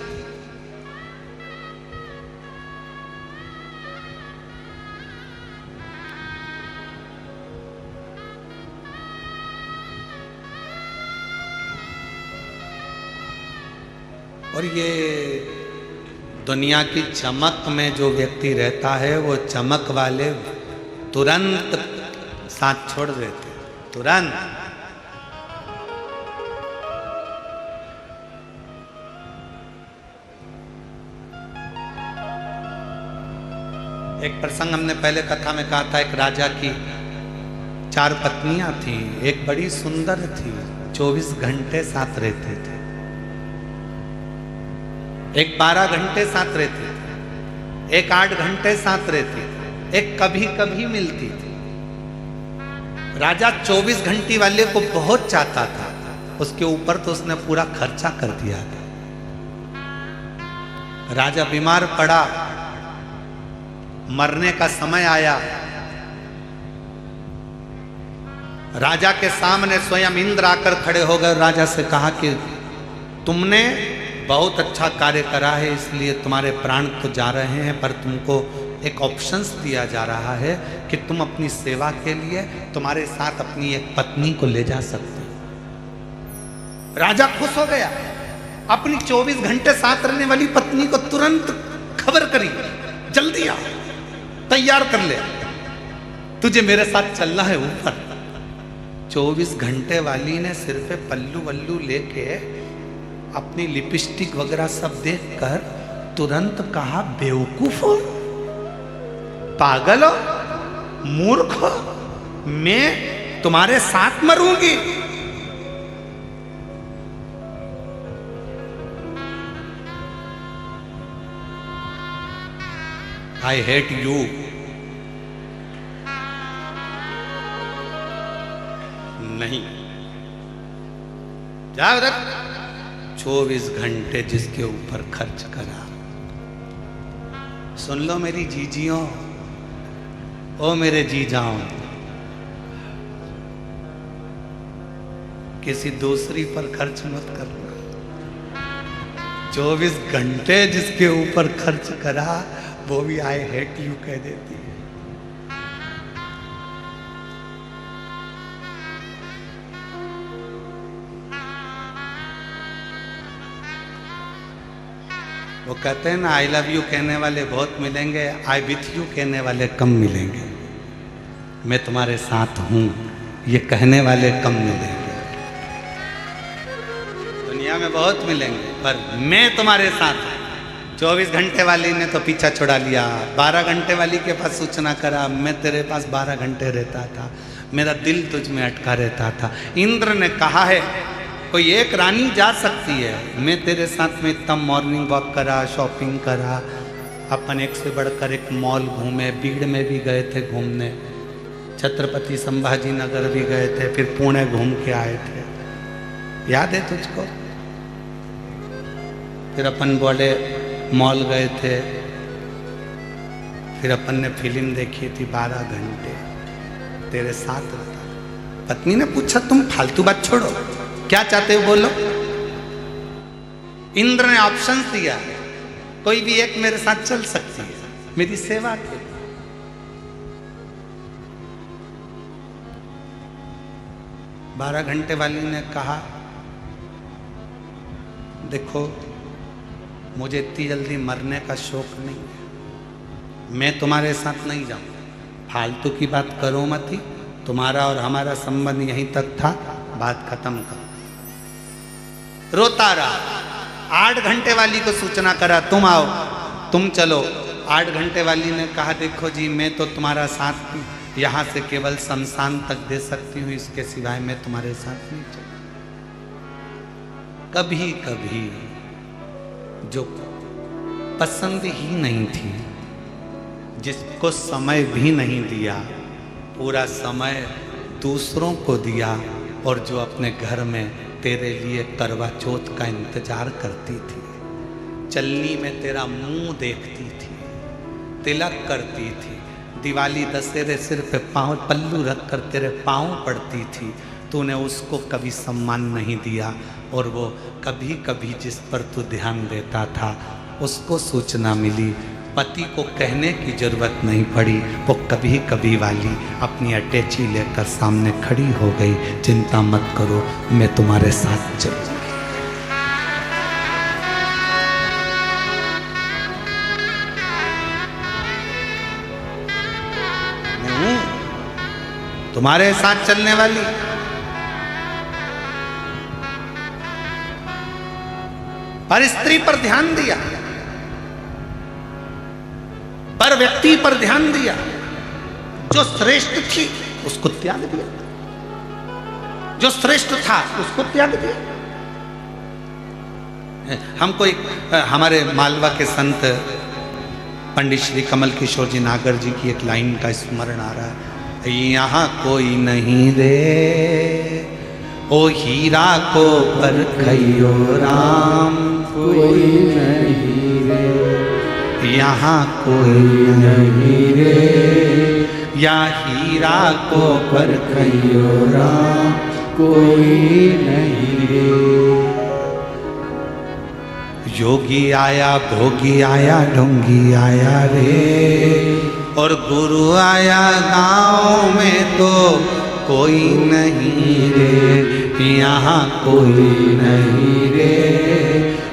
और ये दुनिया की चमक में जो व्यक्ति रहता है, वो चमक वाले तुरंत साथ छोड़ देते, तुरंत। एक प्रसंग हमने पहले कथा में कहा था, एक राजा की 4 पत्नियां थी। एक बड़ी सुंदर थी, 24 घंटे साथ रहते थे। एक 12 घंटे साथ रहती थी, एक 8 घंटे साथ रहती थी, एक कभी कभी मिलती थी। राजा 24 घंटे वाले को बहुत चाहता था, उसके ऊपर तो उसने पूरा खर्चा कर दिया था। राजा बीमार पड़ा, मरने का समय आया। राजा के सामने स्वयं इंद्र आकर खड़े हो गए। राजा से कहा कि तुमने बहुत अच्छा कार्य करा है, इसलिए तुम्हारे प्राण तो जा रहे हैं, पर तुमको एक ऑप्शंस दिया जा रहा है कि तुम अपनी सेवा के लिए तुम्हारे साथ अपनी एक पत्नी को ले जा सकते हो। राजा खुश हो गया, अपनी 24 घंटे साथ रहने वाली पत्नी को तुरंत खबर करी, जल्दी आ, तैयार कर ले, तुझे मेरे साथ चलना है ऊपर। 24 घंटे वाली ने सिर पे पल्लू वल्लू लेके अपनी लिपस्टिक वगैरह सब देखकर तुरंत कहा, बेवकूफ हो, पागल हो, मूर्ख हो, मैं तुम्हारे साथ मरूंगी। I hate you. नहीं, जाओ उधर। 24 घंटे जिसके ऊपर खर्च करा। सुन लो मेरी जीजियों, ओ मेरे जीजाओं, किसी दूसरी पर खर्च मत करना। 24 घंटे जिसके ऊपर खर्च करा, वो भी आई हेट यू कह देती है। वो कहते हैं ना, आई लव यू कहने वाले बहुत मिलेंगे, आई विथ यू कहने वाले कम मिलेंगे। मैं तुम्हारे साथ हूं, ये कहने वाले कम मिलेंगे। दुनिया में बहुत मिलेंगे, पर मैं तुम्हारे साथ हूं। 24 घंटे वाली ने तो पीछा छुड़ा लिया, 12 घंटे वाली के पास सूचना करा, मैं तेरे पास 12 घंटे रहता था, मेरा दिल तुझ में अटका रहता था। इंद्र ने कहा है कोई एक रानी जा सकती है, मैं तेरे साथ में इतना मॉर्निंग वॉक करा, शॉपिंग करा, अपन एक से बढ़कर एक मॉल घूमे, भीड़ में भी गए थे घूमने, छत्रपति संभाजी नगर भी गए थे, फिर पुणे घूम के आए थे, याद है तुझको? फिर अपन बोले मॉल गए थे, फिर अपन ने फिल्म देखी थी 12 घंटे तेरे साथ रहता। पत्नी ने पूछा तुम फालतू बात छोड़ो, क्या चाहते हो बोलो। इंद्र ने ऑप्शन दिया, कोई भी एक मेरे साथ चल सकती है, मेरी सेवा के। बारह घंटे वाली ने कहा देखो मुझे इतनी जल्दी मरने का शौक नहीं है, मैं तुम्हारे साथ नहीं जाऊं, फालतू की बात करो मत ही, तुम्हारा और हमारा संबंध यहीं तक था, बात खत्म करो। रोता रहा। 8 घंटे वाली को सूचना करा तुम आओ, तुम चलो। 8 घंटे वाली ने कहा देखो जी मैं तो तुम्हारा साथ यहाँ से केवल शमशान तक दे सकती हूँ, इसके सिवाय मैं तुम्हारे साथ नहीं चल। कभी कभी जो पसंद ही नहीं थी, जिसको समय भी नहीं दिया, पूरा समय दूसरों को दिया, और जो अपने घर में तेरे लिए करवा चौथ का इंतजार करती थी, चलनी में तेरा मुंह देखती थी, तिलक करती थी, दिवाली दशहरे सिर पे पाँव पल्लू रख कर तेरे पाँव पड़ती थी, तूने उसको कभी सम्मान नहीं दिया। और वो कभी कभी जिस पर तू ध्यान देता था उसको सूचना मिली, पति को कहने की जरूरत नहीं पड़ी, वो कभी कभी वाली अपनी अटैची लेकर सामने खड़ी हो गई, चिंता मत करो मैं तुम्हारे साथ चलूंगी। तुम्हारे साथ चलने वाली। पर स्त्री पर ध्यान दिया, पर व्यक्ति पर ध्यान दिया, जो श्रेष्ठ थी उसको त्याग दिया, जो श्रेष्ठ था उसको त्याग दिया। हमको एक हमारे मालवा के संत पंडित श्री कमल किशोर जी नागर जी की एक लाइन का स्मरण आ रहा है, यहाँ कोई नहीं रे ओ हीरा को परखइयो राम, कोई नहीं रे यहाँ कोई नहीं रे, या हीरा को परखइयो राम, कोई नहीं रे। योगी आया भोगी आया ढोंगी आया रे, और गुरु आया गाँव में तो कोई नहीं रे, यहाँ कोई नहीं रे,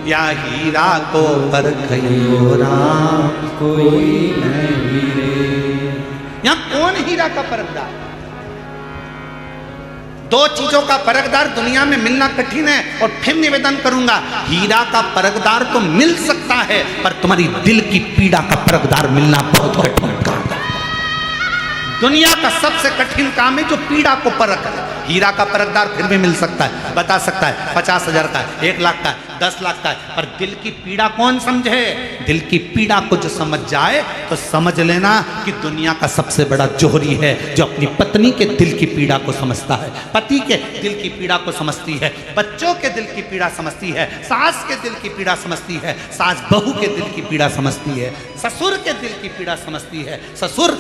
या हीरा को परखइयो राम, कोई नहीं रे। यहाँ कौन हीरा का परखदार? 2 चीजों का परखदार दुनिया में मिलना कठिन है, और फिर निवेदन करूंगा हीरा का परखदार तो मिल सकता है, पर तुम्हारी दिल की पीड़ा का परखदार मिलना बहुत कठिन काम है। दुनिया का सबसे कठिन काम है जो पीड़ा को परख है। हीरा का परखदार फिर भी मिल सकता है, बता सकता है 50,000 का है, 1 लाख का है, 10 लाख का है, पर दिल की पीड़ा कौन समझे? दिल की पीड़ा को जो समझ जाए तो समझ लेना कि दुनिया का सबसे बड़ा जोहरी है जो अपनी पत्नी के दिल की पीड़ा को समझता है, पति के दिल की पीड़ा को समझती है, बच्चों के दिल की पीड़ा समझती है, सास के दिल की पीड़ा समझती है, सास बहू के दिल की पीड़ा समझती है, ससुर के दिल की पीड़ा समझती है, ससुर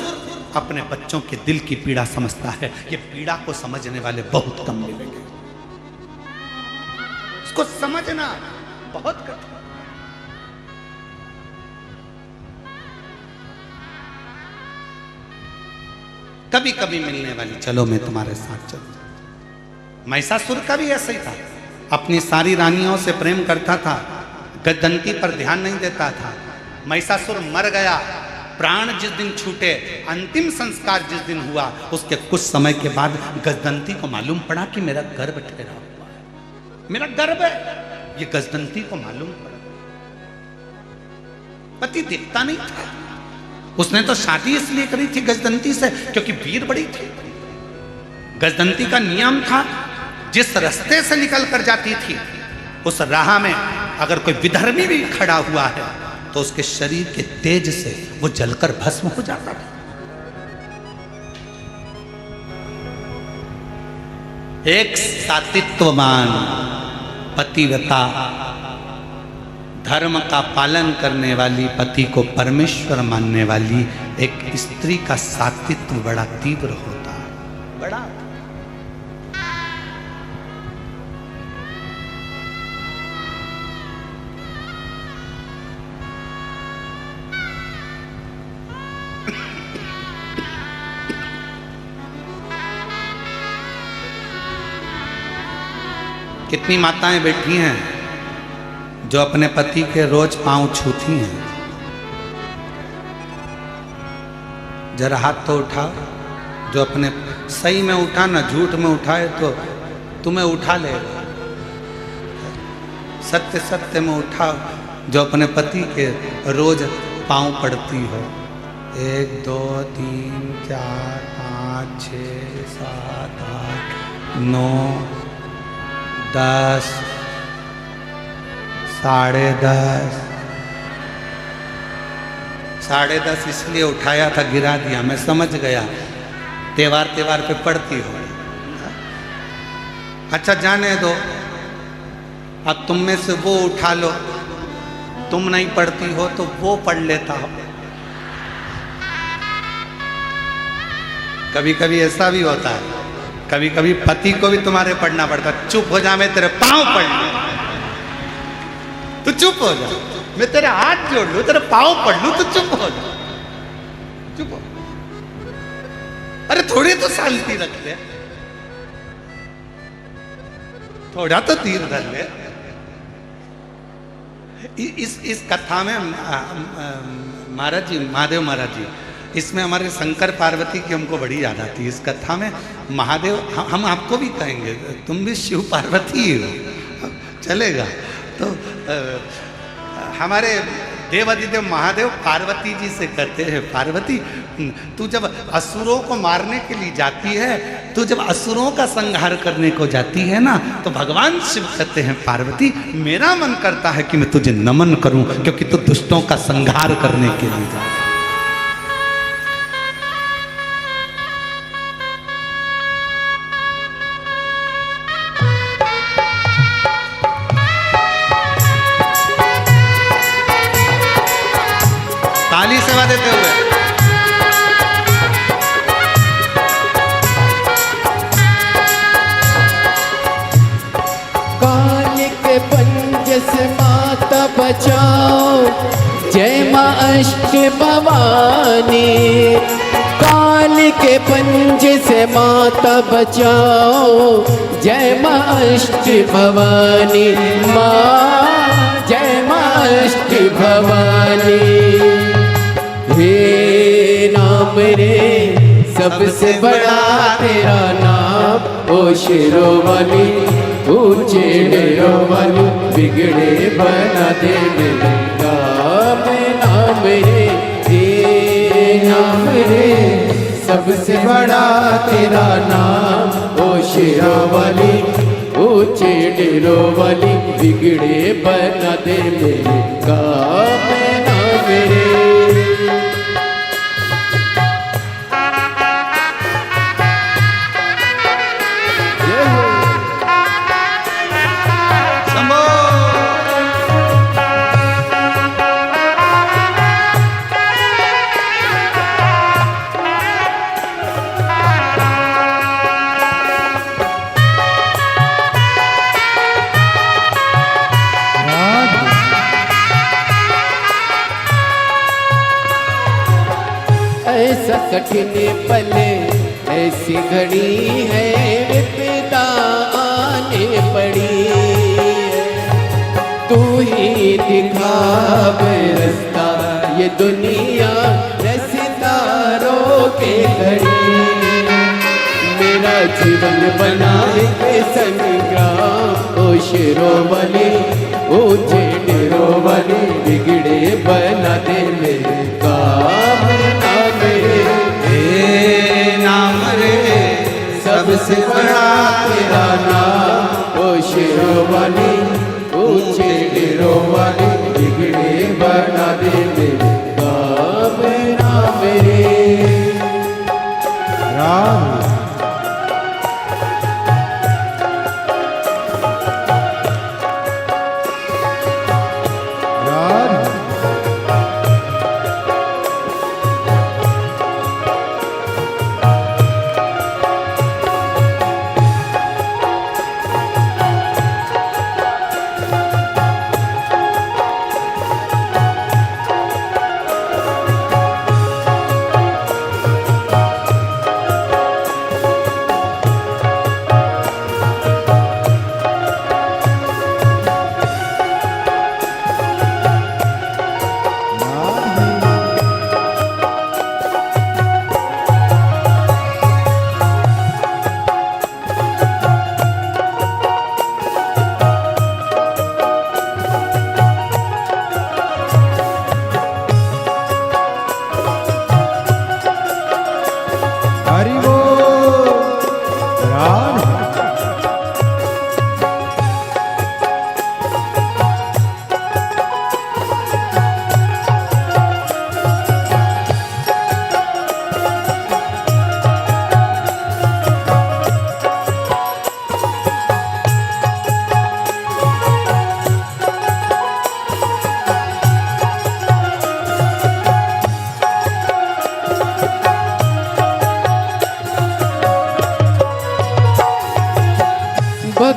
अपने बच्चों के दिल की पीड़ा समझता है। ये पीड़ा को समझने वाले बहुत कम मिलेंगे, इसको समझना बहुत कठिन। कभी कभी मिलने वाली, चलो मैं तुम्हारे साथ चलूं। महिषासुर का भी ऐसा ही था, अपनी सारी रानियों से प्रेम करता था, गजदंती पर ध्यान नहीं देता था। महिषासुर मर गया, प्राण जिस दिन छूटे, अंतिम संस्कार जिस दिन हुआ, उसके कुछ समय के बाद गजदंती को मालूम पड़ा कि मेरा गर्भ ठहरा हुआ है, मेरा गर्भ है, ये गजदंती को मालूम पड़ा। पति दिखता नहीं था, उसने तो शादी इसलिए करी थी गजदंती से क्योंकि वीर बड़ी थी, गजदंती का नियम था, जिस रास्ते से निकल कर जाती थी उस राह में अगर कोई विधर्मी भी खड़ा हुआ है तो उसके शरीर के तेज से वो जलकर भस्म हो जाता था। एक सातित्ववान पतिव्रता, धर्म का पालन करने वाली, पति को परमेश्वर मानने वाली एक स्त्री का सातित्व बड़ा तीव्र होता है, बड़ा। कितनी माताएं बैठी हैं जो अपने पति के रोज पांव छूती हैं। जरा हाथ तो उठाओ, जो अपने सही में उठा ना झूठ में उठाए तो तुम्हें उठा लेगा। सत्य सत्य में उठाओ, जो अपने पति के रोज पांव पड़ती हो। 1 2 3 4 5 6 7 8 9 10 10:30 10:30 इसलिए उठाया था, गिरा दिया, मैं समझ गया त्योहार पे पढ़ती हो। अच्छा जाने दो, अब तुम में से वो उठा लो, तुम नहीं पढ़ती हो तो वो पढ़ लेता हो। कभी कभी ऐसा भी होता है, कभी कभी पति को भी तुम्हारे पढ़ना पड़ता। चुप हो जा, मैं तेरे पांव पढ़ लूं, तू चुप हो जा, मैं तेरे हाथ जोड़ लूं, तेरे पांव पढ़ लूं, तू चुप हो जा, चुप हो। अरे थोड़ी तो शांति रख ले, थोड़ा तो धीर धर ले। इस कथा में महाराज जी, महादेव महाराज जी, इसमें हमारे शंकर पार्वती की हमको बड़ी याद आती है। इस कथा में महादेव, हम आपको भी कहेंगे तुम भी शिव पार्वती ही हो, चलेगा। तो हमारे देवादिदेव महादेव पार्वती जी से कहते हैं, पार्वती तू जब असुरों को मारने के लिए जाती है, तू जब असुरों का संहार करने को जाती है ना, तो भगवान शिव कहते हैं पार्वती मेरा मन करता है कि मैं तुझे नमन करूं, क्योंकि तू दुष्टों का संहार करने के लिए जा। ताली सेवा देते हुए काल के पंज से माता बचाओ, जय मां अष्ट भवानी। काल के पंज से माता बचाओ, जय मां अष्ट भवानी। मां जय मां अष्ट भवानी। हे नाम रे सबसे बड़ा तेरा नाम, ओ शेरों वाली ऊंचे डेरों वाली, बिगड़े बना देने लगा। नाम रे, हे नाम रे सबसे बड़ा तेरा नाम, ओ शेरों वाली ऊंचे डेरों वाली, बिगड़े बना देने लगा। नाम रे ऐसा कठिन पले, ऐसी घड़ी है विपदा आने पड़ी। तू ही दिखा रास्ता, ये दुनिया रसितारों के घड़ी। मेरा जीवन बनाए के संग्राम, ओ शेरों वाले ऊंचे डेरों वाले, बिगड़े बना दे मेरे काम। नाम रे सबसे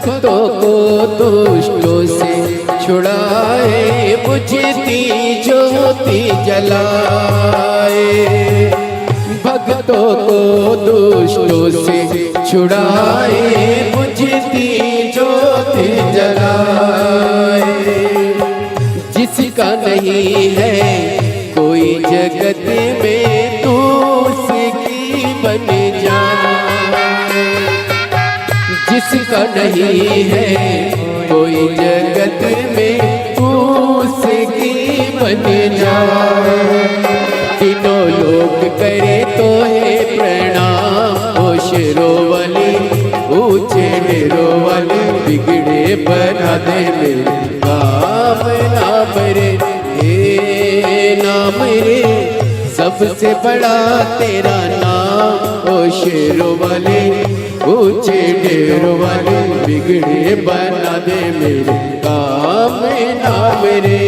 भक्तों को दुष्टों से छुड़ाए, बुझती ज्योति जलाए। भक्तों को दुष्टों से छुड़ाए, बुझती ज्योति जलाए। जिसका नहीं है कोई जगत में, तू उसकी बन जाए। जिसका नहीं है कोई जगत में, तू उसकी बन जाए। तीनों लोग करे तो है प्रणाम, ओ शेरों वाली ऊंचे डेरों वाली, बिगड़े बना दे मेरे काम नाम रे, हे नाम रे। सबसे बड़ा तेरा नाम, ओ शेरों वाले ऊंचे डेरों वाले, बिगड़े बना दे मेरे काम नाम रे।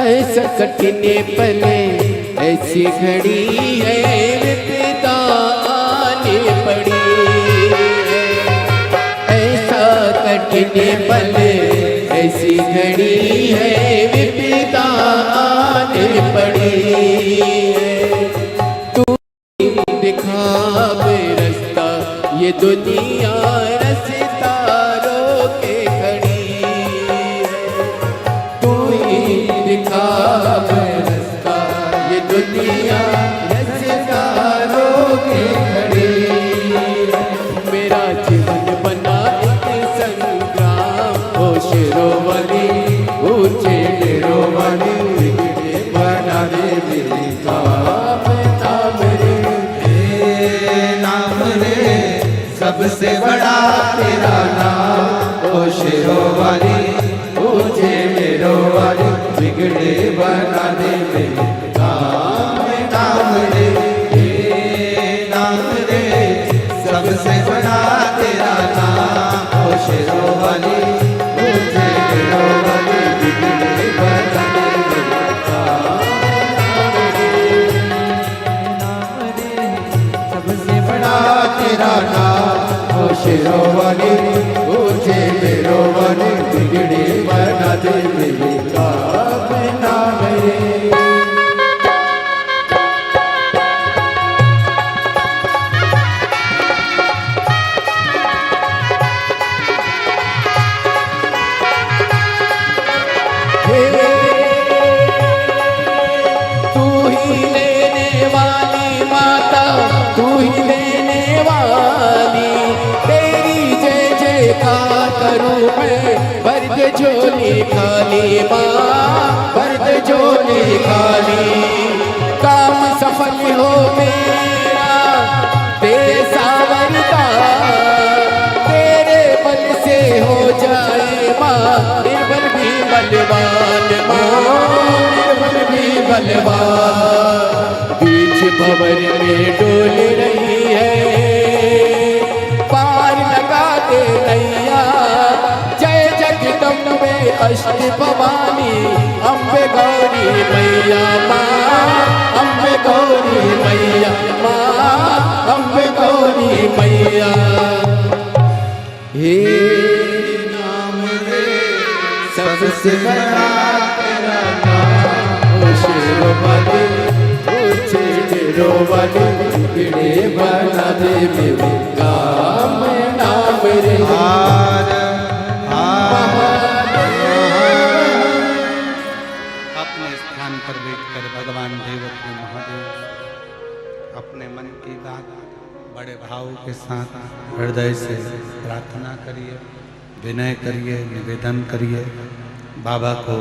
ऐसा कठिने पले ऐसी घड़ी है, विपदा आने पड़ी है। ऐसा कठिने पले ऐसी घड़ी है, विपदा आने पड़ी है। तू दिखा रास्ता, ये दुनिया रास्ता रोके खड़ी है। तू दिखा रास्ता, ये दुनिया रास्ता रोके खड़ी है। मेरा जीवन बना एक संग्राम, ओ शेरों वाली ऊंचे डेरों वाली, बिगड़े बना दे मेरे काम नाम रे, हे नाम रे। सबसे बड़ा तेरा नाम, ओ शेरों वाली ऊंचे डेरों वाली, बिगड़े बना दे मेरे काम नाम रे, हे नाम रे। सबसे बड़ा तेरा नाम, ओ शेरों वाली ऊंचे डेरों वाली, बिगड़े बना दे मेरे काम नाम रे। सबसे बड़ा तेरा नाम, ओ शेरों वाली ऊंचे डेरों वाली, बिगड़े बना दे मेरे काम नाम रे। तू ही लेने वाली माता, तू ही लेने वाली, तेरी जय जयकार करूं मैं, भर दे झोली खाली माँ, भर दे झोली खाली। काम सफल हो मेरा तेरे सावरता, तेरे बल से हो जाए माँ, निर्बल भी बलवान माँ, निर्बल भी बलवान। बीच भंवर में डोल रही है, पार लगा दे नैया, जय जगदम्बे अष्ट भवानी अम्बे गौरी मैया माँ, अम्बे गौरी मैया माँ, अम्बे गौरी मैया। हे नाम रे सबसे बड़ा तेरा नाम, ओ शेरवाली ओ शेरवाली बिगड़े बना दे मेरे काम नाम रे। अपने स्थान पर बैठकर भगवान देवकी महादेव अपने मन की बात बड़े भाव के साथ हृदय से प्रार्थना करिए, विनय करिए, निवेदन करिए, बाबा को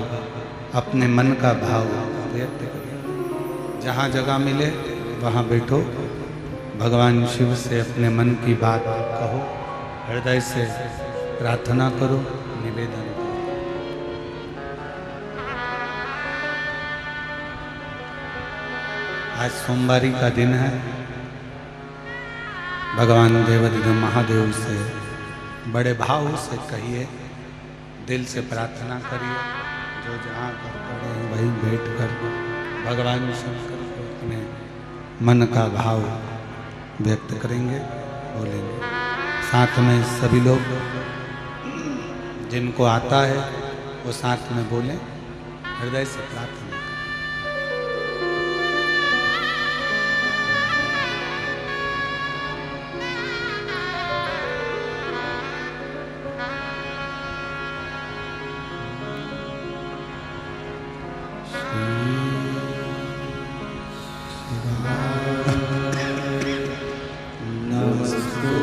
अपने मन का भाव व्यक्त करिए। जहाँ जगह मिले वहाँ बैठो, भगवान शिव से अपने मन की बात कहो, हृदय से प्रार्थना करो, निवेदन करो। आज सोमवारी का दिन है। भगवान देवाधिदेव महादेव से बड़े भाव से कहिए, दिल से प्रार्थना करिए। जो जहाँ पर खड़े हैं वहीं बैठ कर भगवान शंकर को अपने मन का भाव व्यक्त करेंगे, बोलेंगे। साथ में सभी लोग जिनको आता है वो साथ में बोलें, हृदय से प्रार्थना। नमस्तु